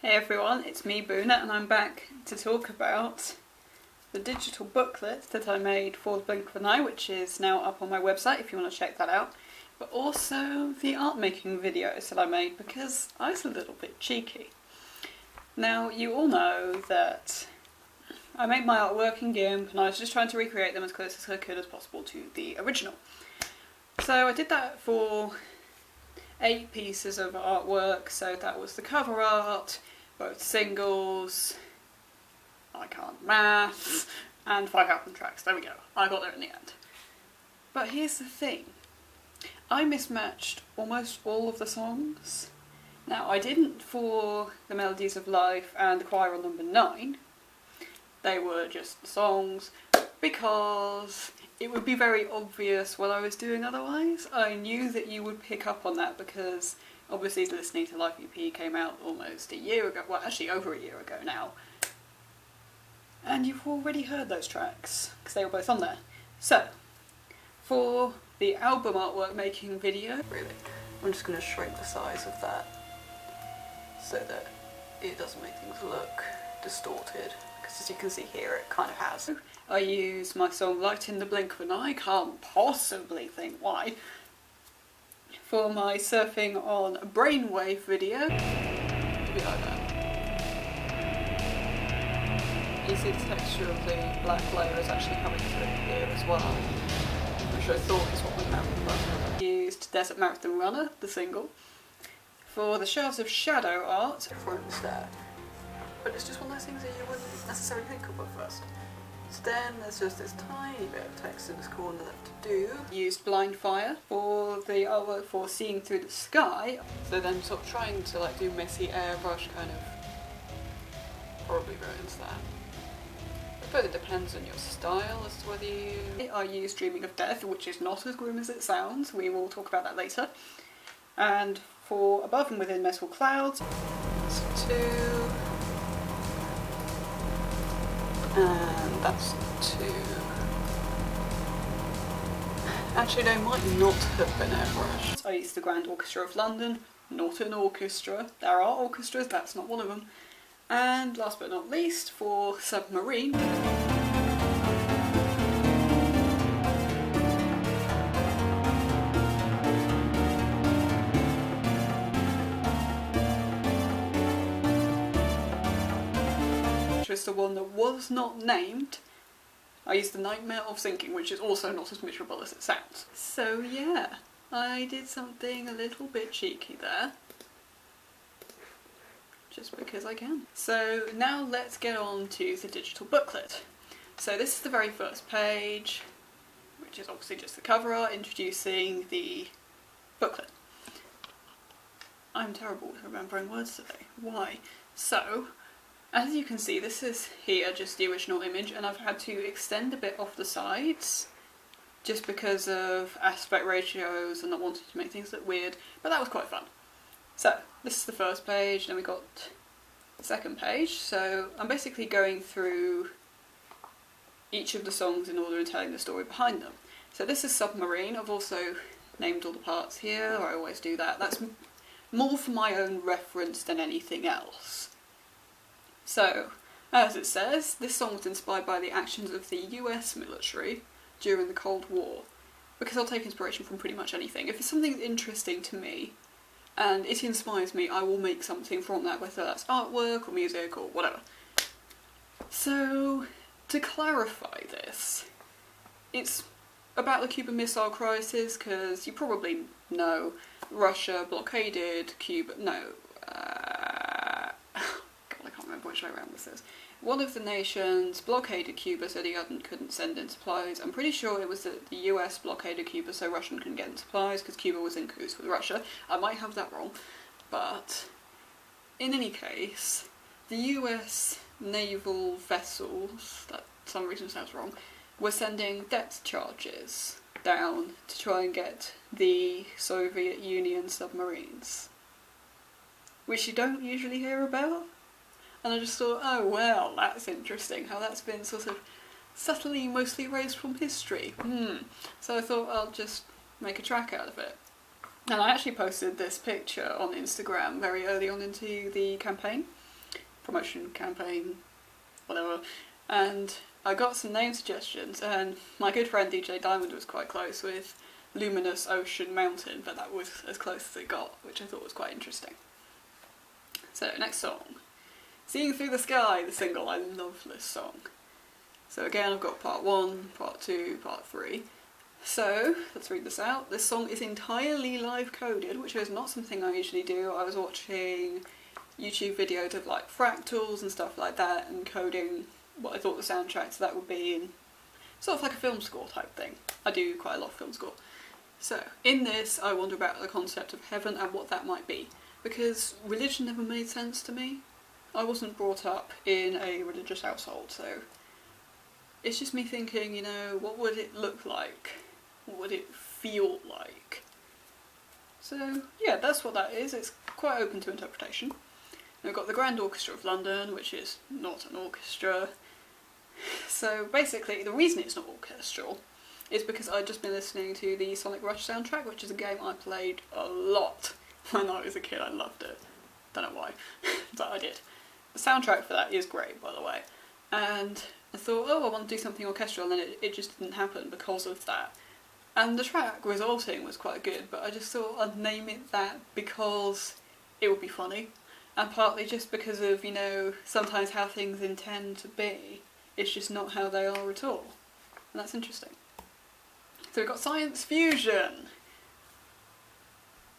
Hey everyone, it's me Boona and I'm back to talk about the digital booklet that I made for the Blink of an Eye, which is now up on my website if you want to check that out, but also the art making videos that I made because I was a little bit cheeky. Now you all know that I made my artwork in GIMP and I was just trying to recreate them as close as I could as possible to the original. So I did that for 8 pieces of artwork, so that was the cover art, both singles, I can't math, and 5 album tracks. There we go, I got there in the end. But here's the thing, I mismatched almost all of the songs. Now I didn't for the Melodies of Life and the Choir on number 9, they were just songs, because it would be very obvious what I was doing otherwise. I knew that you would pick up on that because obviously Listening to Life EP came out almost a year ago, well actually over a year ago now, and you've already heard those tracks because they were both on there. So for the album artwork making video, really, I'm just going to shrink the size of that so that it doesn't make things look distorted, because as you can see here it kind of has. I use my song Light in the Blink of an Eye, can't possibly think why, for my Surfing on a Brainwave video. Maybe like that. You see the texture of the black layer is actually coming through here as well, which I thought is what was happening. I used Desert Marathon Runner, the single, for the Shelves of Shadow art. Difference there. But it's just one of those things that you wouldn't necessarily think of at first. So then there's just this tiny bit of text in this corner left to do. Used Blind Fire for the artwork for Seeing Through the Sky. So then sort of trying to like do messy airbrush kind of probably ruins that. I suppose it depends on your style as to whether you... I used Dreaming of Death, which is not as grim as it sounds. We will talk about that later. And for Above and Within Metal Clouds, that's 2. And that's 2. Actually, they might not have been airbrushed. I used the Grand Orchestra of London, not an orchestra. There are orchestras, that's not one of them. And last but not least, for Submarine, which is the one that was not named. I used the Nightmare of Sinking, which is also not as miserable as it sounds. So yeah, I did something a little bit cheeky there, just because I can. So now let's get on to the digital booklet. So this is the very first page, which is obviously just the cover art introducing the booklet. I'm terrible with remembering words today. Why? So, as you can see, this is here just the original image, and I've had to extend a bit off the sides just because of aspect ratios and not wanting to make things look weird, but that was quite fun. So this is the first page, then we got the second page. So I'm basically going through each of the songs in order and telling the story behind them. So this is Submarine. I've also named all the parts here, I always do that. That's more for my own reference than anything else. So, as it says, this song was inspired by the actions of the US military during the Cold War, because I'll take inspiration from pretty much anything. If it's something interesting to me and it inspires me, I will make something from that, whether that's artwork or music or whatever. So, to clarify this, it's about the Cuban Missile Crisis, because you probably know Russia blockaded Cuba, I can't remember which way around this is. One of the nations blockaded Cuba so the other couldn't send in supplies. I'm pretty sure it was that the US blockaded Cuba so Russia couldn't get in supplies because Cuba was in cahoots with Russia. I might have that wrong, but in any case, the US naval vessels, that for some reason sounds wrong, were sending depth charges down to try and get the Soviet Union submarines, which you don't usually hear about. And I just thought, oh well, that's interesting, how that's been sort of subtly mostly erased from history. So I thought I'll just make a track out of it. And I actually posted this picture on Instagram very early on into the campaign. promotion campaign, whatever, and I got some name suggestions, and my good friend DJ Diamond was quite close with Luminous Ocean Mountain, but that was as close as it got, which I thought was quite interesting. So, next song. Seeing Through the Sky, the single. I love this song. So again, I've got part 1, part 2, part 3. So, let's read this out. This song is entirely live coded, which is not something I usually do. I was watching YouTube videos of like fractals and stuff like that, and coding what I thought the soundtrack to that would be, in sort of like a film score type thing. I do quite a lot of film score. So, in this, I wonder about the concept of heaven and what that might be, because religion never made sense to me. I wasn't brought up in a religious household, so it's just me thinking, you know, what would it look like? What would it feel like? So, yeah, that's what that is. It's quite open to interpretation. We've got the Grand Orchestra of London, which is not an orchestra. So basically, the reason it's not orchestral is because I'd just been listening to the Sonic Rush soundtrack, which is a game I played a lot when I was a kid. I loved it. Don't know why, but I did. The soundtrack for that is great, by the way. And I thought, oh, I want to do something orchestral, and then it just didn't happen because of that. And the track, Resulting, was quite good, but I just thought I'd name it that because it would be funny. And partly just because of, you know, sometimes how things intend to be, it's just not how they are at all. And that's interesting. So we've got Science Fusion.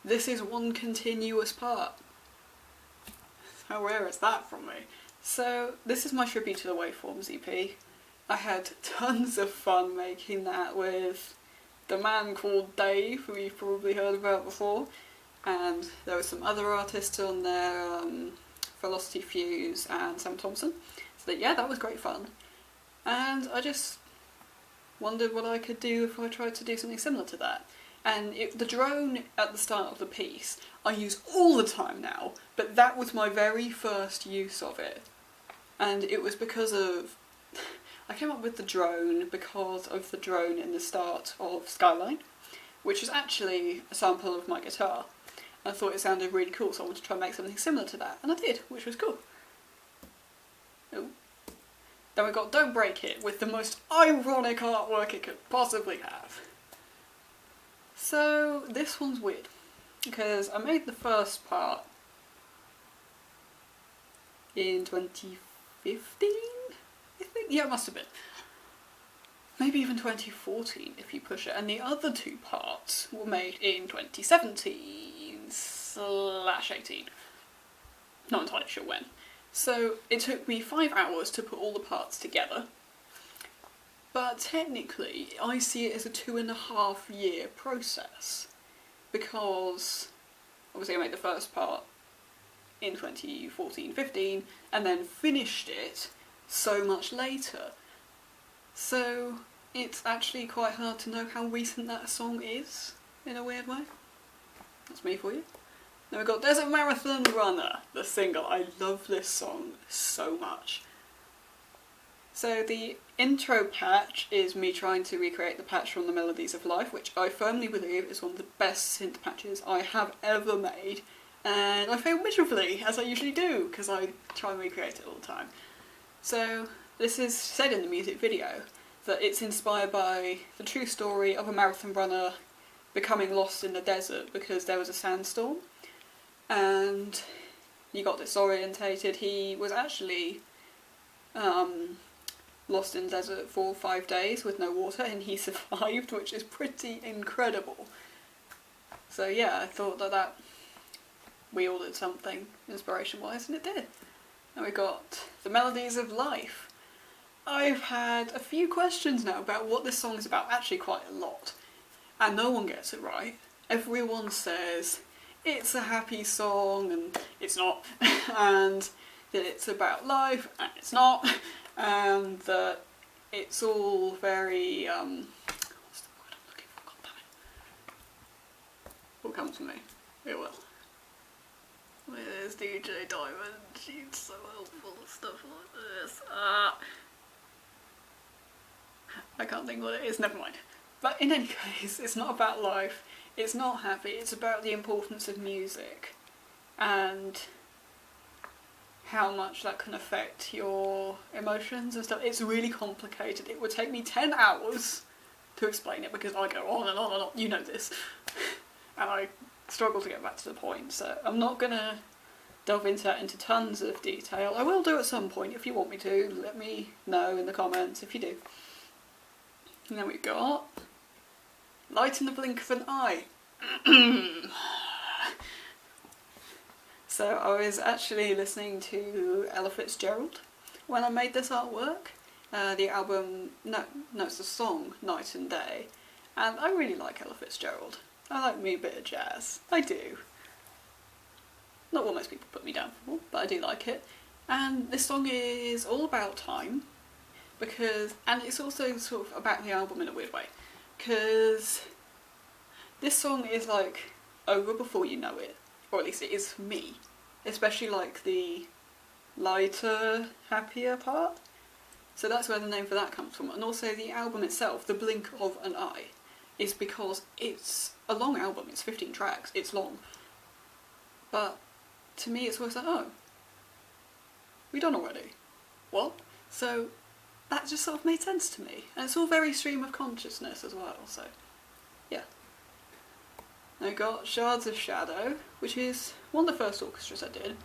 This is one continuous part. How rare is that from me? So this is my tribute to the Waveforms EP. I had tons of fun making that with the man called Dave, who you've probably heard about before. And there were some other artists on there, Velocity Fuse and Sam Thompson. So yeah, that was great fun. And I just wondered what I could do if I tried to do something similar to that. And the drone at the start of the piece, I use all the time now, but that was my very first use of it. And it was because of... I came up with the drone because of the drone in the start of Skyline, which is actually a sample of my guitar. I thought it sounded really cool, so I wanted to try and make something similar to that, and I did, which was cool. Oh. Then we got Don't Break It, with the most ironic artwork it could possibly have. So, this one's weird, because I made the first part in 2015, I think? Yeah, it must have been. Maybe even 2014 if you push it, and the other two parts were made in 2017/18. Not entirely sure when. So it took me 5 hours to put all the parts together, but technically I see it as a 2.5 year process, because obviously I made the first part in 2014-15 and then finished it so much later. So it's actually quite hard to know how recent that song is, in a weird way. That's me for you. Then we've got Desert Marathon Runner, the single. I love this song so much. So the intro patch is me trying to recreate the patch from the Melodies of Life, which I firmly believe is one of the best synth patches I have ever made. And I fail miserably, as I usually do, because I try and recreate it all the time. So this is said in the music video that it's inspired by the true story of a marathon runner becoming lost in the desert because there was a sandstorm and he got disorientated. He was actually lost in the desert for 5 days with no water, and he survived, which is pretty incredible. So yeah, I thought that wielded something inspiration-wise, and it did. And we got The Melodies of Life. I've had a few questions now about what this song is about, actually quite a lot, and no one gets it right. Everyone says it's a happy song, and it's not, and that it's about life, and it's not, and that it's all very, what's the word I'm looking for? God damn it. Will come to me. It will. Where's DJ Diamond? She's so helpful with stuff like this. I can't think what it is, never mind. But in any case, it's not about life, it's not happy, it's about the importance of music and how much that can affect your emotions and stuff. It's really complicated. It would take me 10 hours to explain it because I go on and on and on, you know this, and I struggle to get back to the point, so I'm not gonna delve into that into tons of detail. I will do at some point if you want me to. Let me know in the comments if you do. And then we've got Light in the Blink of an Eye. So I was actually listening to Ella Fitzgerald when I made this artwork. The album, no, it's the song Night and Day, and I really like Ella Fitzgerald. I like me a bit of jazz. I do. Not what most people put me down for, but I do like it. And this song is all about time, and it's also sort of about the album in a weird way, because this song is like over before you know it, or at least it is for me, especially like the lighter, happier part. So that's where the name for that comes from. And also the album itself, The Blink of an Eye, is because it's a long album, it's 15 tracks, it's long. But to me it's always like, oh, we done already? What? So that just sort of made sense to me. And it's all very stream of consciousness as well, so yeah. I got Shards of Shadow, which is one of the first orchestras I did,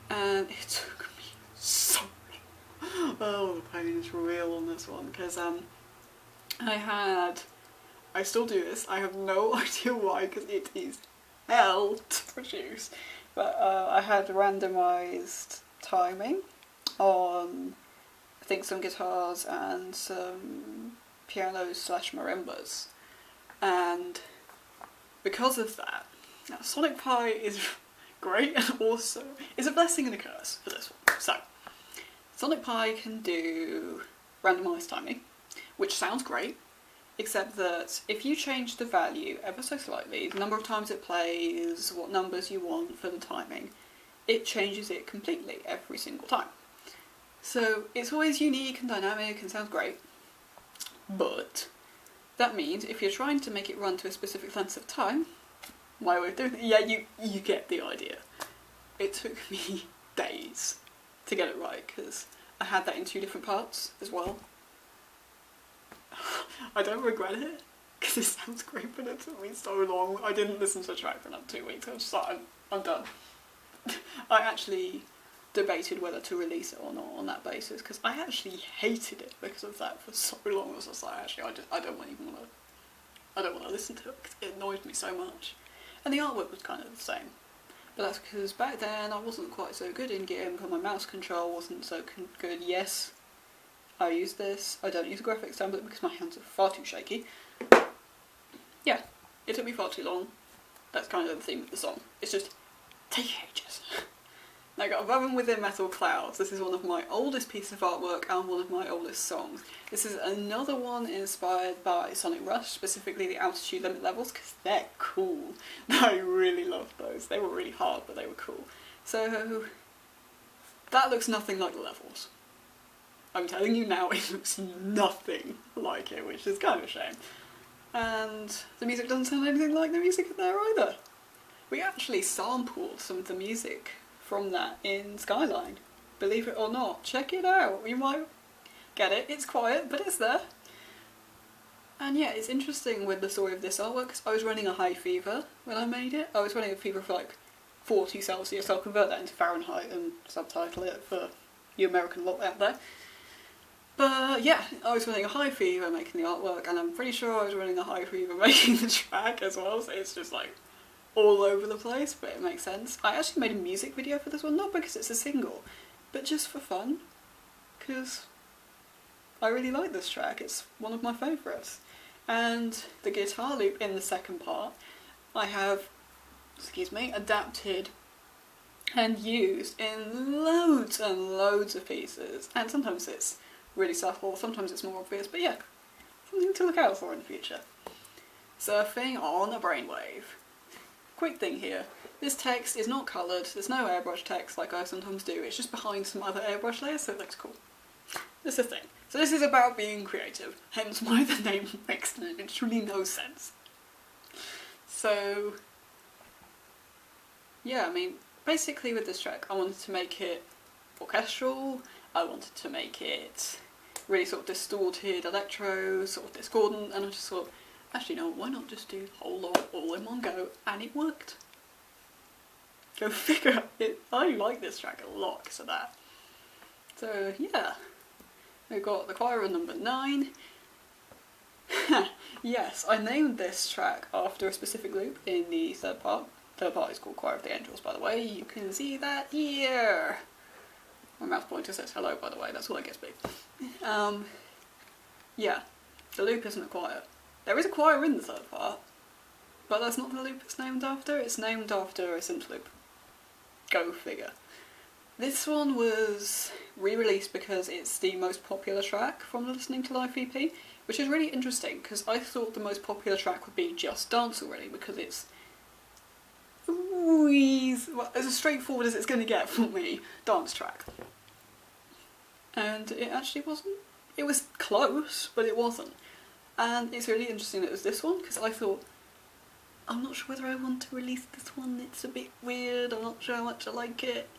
and it took me so long. Oh, the pain is real on this one, because I still do this, I have no idea why, because it is hell to produce, but I had randomised timing on, I think, some guitars and some pianos / marimbas, and because of that, now Sonic Pi is great and also is a blessing and a curse for this one. So, Sonic Pi can do randomised timing, which sounds great, except that if you change the value ever so slightly, the number of times it plays, what numbers you want for the timing, it changes it completely every single time. So it's always unique and dynamic and sounds great, but that means if you're trying to make it run to a specific length of time, my way of doing it, yeah, you get the idea. It took me days to get it right, because I had that in 2 different parts as well. I don't regret it, because it sounds great, but it took me so long. I didn't listen to the track for another 2 weeks, I was just like, I'm done. I actually debated whether to release it or not on that basis, because I actually hated it because of that for so long. I was just like, actually, I don't want to listen to it, because it annoyed me so much. And the artwork was kind of the same. But that's because back then I wasn't quite so good in game, because my mouse control wasn't so good. Yes, I use this. I don't use a graphics tablet because my hands are far too shaky. Yeah, it took me far too long. That's kind of the theme of the song. It's just take ages. Now I got Above and Within Metal Clouds. This is one of my oldest pieces of artwork and one of my oldest songs. This is another one inspired by Sonic Rush, specifically the altitude limit levels, because they're cool. I really loved those. They were really hard, but they were cool. So that looks nothing like the levels. I'm telling you now, it looks nothing like it, which is kind of a shame. And the music doesn't sound anything like the music in there either. We actually sampled some of the music from that in Skyline. Believe it or not, check it out. You might get it. It's quiet, but it's there. And yeah, it's interesting with the story of this artwork, because I was running a high fever when I made it. I was running a fever of like 40 Celsius. I'll convert that into Fahrenheit and subtitle it for you American lot out there. But yeah, I was running a high fever making the artwork, and I'm pretty sure I was running a high fever making the track as well, so it's just like all over the place, but it makes sense. I actually made a music video for this one, not because it's a single, but just for fun, because I really like this track. It's one of my favourites. And the guitar loop in the second part, I have, adapted and used in loads and loads of pieces, and sometimes it's really subtle, sometimes it's more obvious, but yeah, something to look out for in the future. Surfing on a brainwave. Quick thing here, this text is not coloured, there's no airbrush text like I sometimes do, it's just behind some other airbrush layers, so it looks cool. That's the thing. So this is about being creative, hence why the name makes literally no sense. So yeah, I mean, basically with this track I wanted to make it orchestral, I wanted to make it really sort of distorted electro, sort of discordant, and I just thought, actually no, why not just do the whole lot all in one go, and it worked. Go figure. I like this track a lot because of that. So yeah, we've got the choir on number 9. Yes, I named this track after a specific loop in the third part. Third part is called Choir of the Angels, by the way. You can see that here. My mouse pointer says hello, by the way, that's all I get to be. Yeah, the loop isn't a choir. There is a choir in the third part, but that's not the loop it's named after. It's named after a synth loop. Go figure. This one was re-released because it's the most popular track from the Listening to Life EP, which is really interesting because I thought the most popular track would be Just Dance Already, because it's well, as straightforward as it's going to get for me, dance track. And it actually wasn't. It was close, but it wasn't. And it's really interesting that it was this one, because I thought, I'm not sure whether I want to release this one, it's a bit weird, I'm not sure how much I like it.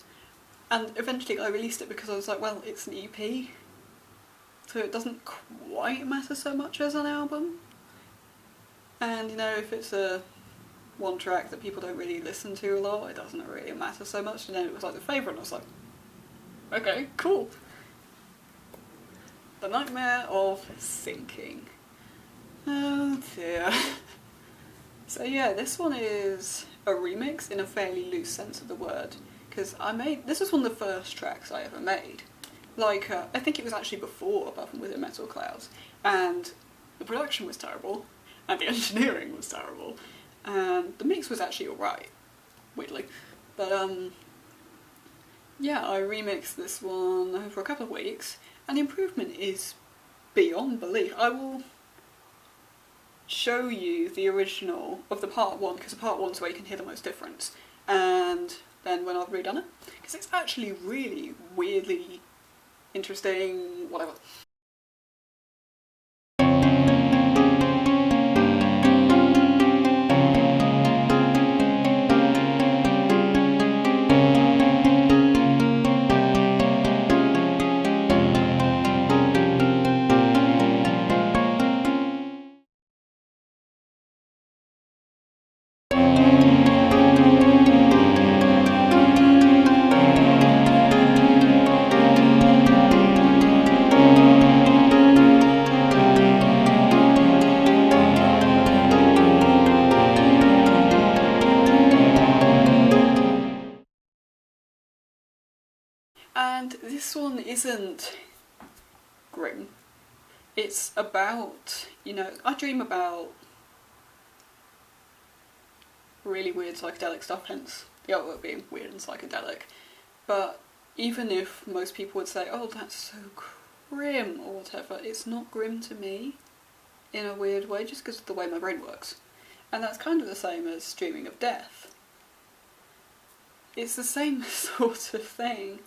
And eventually I released it because I was like, well, it's an EP, so it doesn't quite matter so much as an album. And you know, if it's a one track that people don't really listen to a lot, it doesn't really matter so much. And then it was like the favourite, and I was like, okay, cool. The Nightmare of Sinking. Oh dear. So yeah, this one is a remix in a fairly loose sense of the word, because this was one of the first tracks I ever made. Like, I think it was actually before Above and Within Metal Clouds, and the production was terrible, and the engineering was terrible, and the mix was actually alright, weirdly. But yeah, I remixed this one over a couple of weeks, and the improvement is beyond belief. I will show you the original of the part 1, because the part 1's where you can hear the most difference, and then when I've redone it, because it's actually really weirdly interesting, whatever. And this one isn't grim. It's about, you know, I dream about really weird psychedelic stuff, hence the artwork being weird and psychedelic. But even if most people would say, oh, that's so grim or whatever, it's not grim to me in a weird way, just because of the way my brain works. And that's kind of the same as dreaming of death. It's the same sort of thing.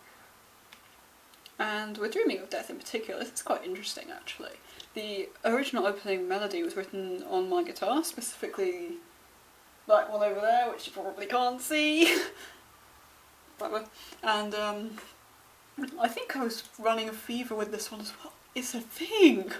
And with Dreaming of Death in particular, this is quite interesting actually. The original opening melody was written on my guitar, specifically that one over there, which you probably can't see. Whatever. And I think I was running a fever with this one as well. It's a thing!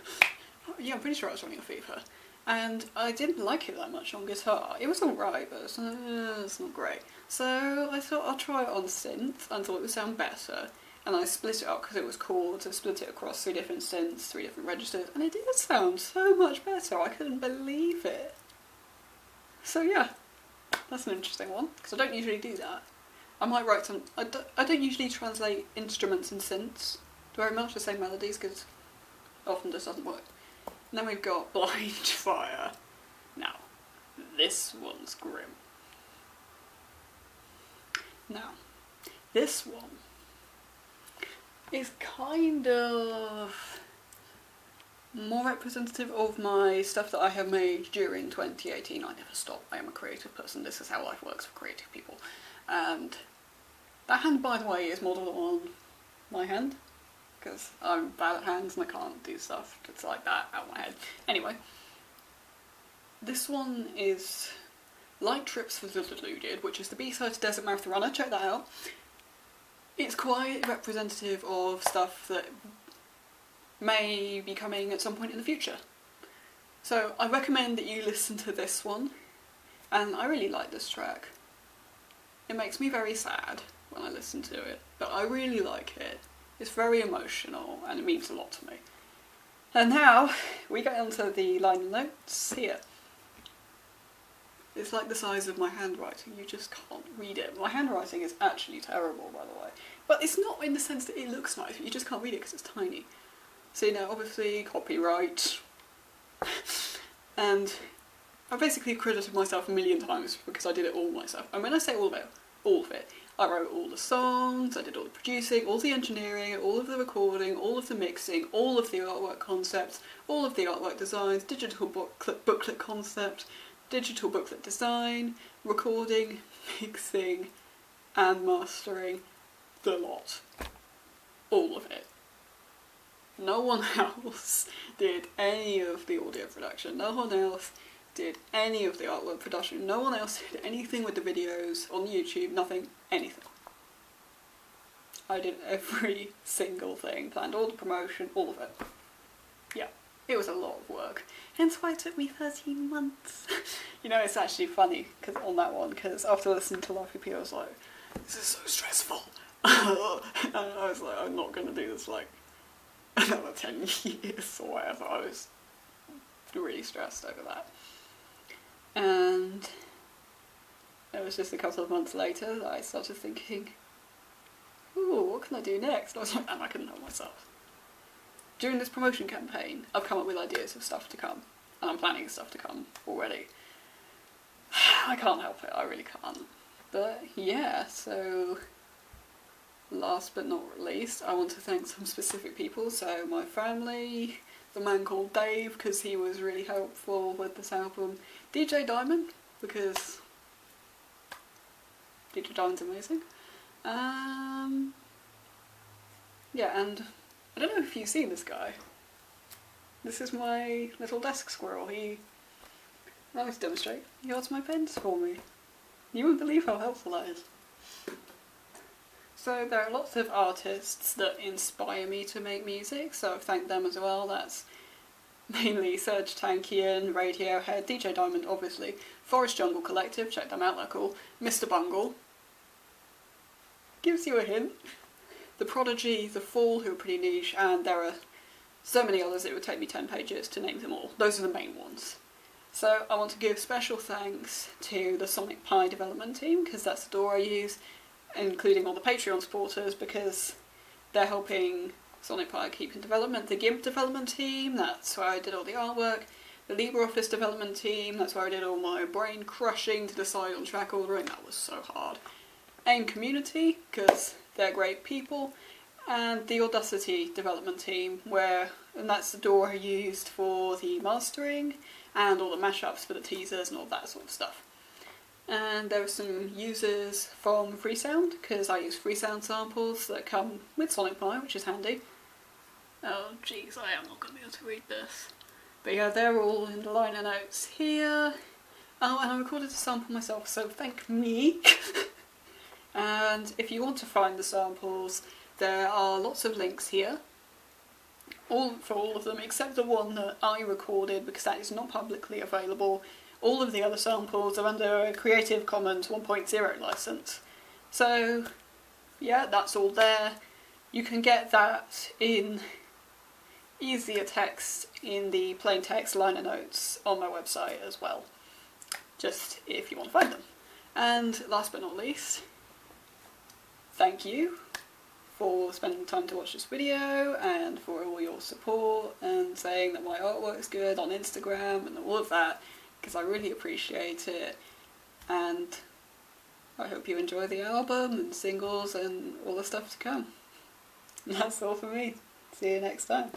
Yeah, I'm pretty sure I was running a fever. And I didn't like it that much on guitar. It was alright, but it's not great. So I thought I'll try it on synth, and thought it would sound better. And I split it up because it was cool to split it across 3 different synths, 3 different registers, and it did sound so much better. I couldn't believe it. So yeah, that's an interesting one, because I don't usually do that. I might write some. I don't usually translate instruments and synths very much, the same melodies, because often this doesn't work. And then we've got Blind Fire. Now, this one's grim. Now, this one is kind of more representative of my stuff that I have made during 2018. I never stop. I am a creative person. This is how life works for creative people. And that hand, by the way, is modelled on my hand, because I'm bad at hands and I can't do stuff just like that out of my head. Anyway, this one is Light Trips for the Deluded, which is the B-side to Desert Mouth Runner. Check that out. it's quite representative of stuff that may be coming at some point in the future. So I recommend that you listen to this one, and I really like this track. It makes me very sad when I listen to it, but I really like it. It's very emotional and it means a lot to me. And now we get onto the liner notes here. It's like the size of my handwriting, you just can't read it. My handwriting is actually terrible, by the way. But it's not in the sense that it looks nice, you just can't read it because it's tiny. So, you know, obviously, copyright. And I basically credited myself a million times because I did it all myself. And when I say all of it, I wrote all the songs, I did all the producing, all the engineering, all of the recording, all of the mixing, all of the artwork concepts, all of the artwork designs, digital booklet concept, digital booklet design, recording, mixing, and mastering. The lot. All of it. No one else did any of the audio production, no one else did any of the artwork production, no one else did anything with the videos on YouTube, nothing, anything. I did every single thing, planned all the promotion, all of it. Yeah, it was a lot of work, hence why it took me 13 months. You know, it's actually funny on that one, because after listening to Life Repeat I was like, this is so stressful. And I was like, I'm not going to do this like another 10 years or whatever. I was really stressed over that. And it was just a couple of months later that I started thinking, ooh, what can I do next? I was like, and I couldn't help myself. During this promotion campaign, I've come up with ideas of stuff to come, and I'm planning stuff to come already. I can't help it, I really can't. But yeah, so last but not least, I want to thank some specific people. So my family, the man called Dave, because he was really helpful with this album. DJ Diamond, because DJ Diamond's amazing. Yeah, and I don't know if you've seen this guy. This is my little desk squirrel. I'll just demonstrate. He holds my pens for me. You wouldn't believe how helpful that is. So there are lots of artists that inspire me to make music, so I've thanked them as well. That's mainly Serge Tankian, Radiohead, DJ Diamond obviously, Forest Jungle Collective, check them out, they're cool, Mr. Bungle, gives you a hint, The Prodigy, The Fall, who are pretty niche, and there are so many others it would take me 10 pages to name them all. Those are the main ones. So I want to give special thanks to the Sonic Pi development team, because that's the door I use, including all the Patreon supporters, because they're helping Sonic Pi keep in development. The GIMP development team, that's where I did all the artwork. The LibreOffice development team, that's where I did all my brain crushing to decide on track ordering, that was so hard. AIM Community, because they're great people. And the Audacity development team, and that's the door I used for the mastering and all the mashups for the teasers and all that sort of stuff. And there were some users from Freesound, because I use Freesound samples that come with Sonic Pi, which is handy. Oh jeez, I am not going to be able to read this. But yeah, they're all in the liner notes here. Oh, and I recorded a sample myself, so thank me. And if you want to find the samples, there are lots of links here. For all of them, except the one that I recorded, because that is not publicly available. All of the other samples are under a Creative Commons 1.0 license. So, yeah, that's all there. You can get that in easier text in the plain text liner notes on my website as well. Just if you want to find them. And last but not least, thank you for spending time to watch this video and for all your support and saying that my artwork's good on Instagram and all of that, because I really appreciate it, and I hope you enjoy the album and singles and all the stuff to come. And that's all for me. See you next time.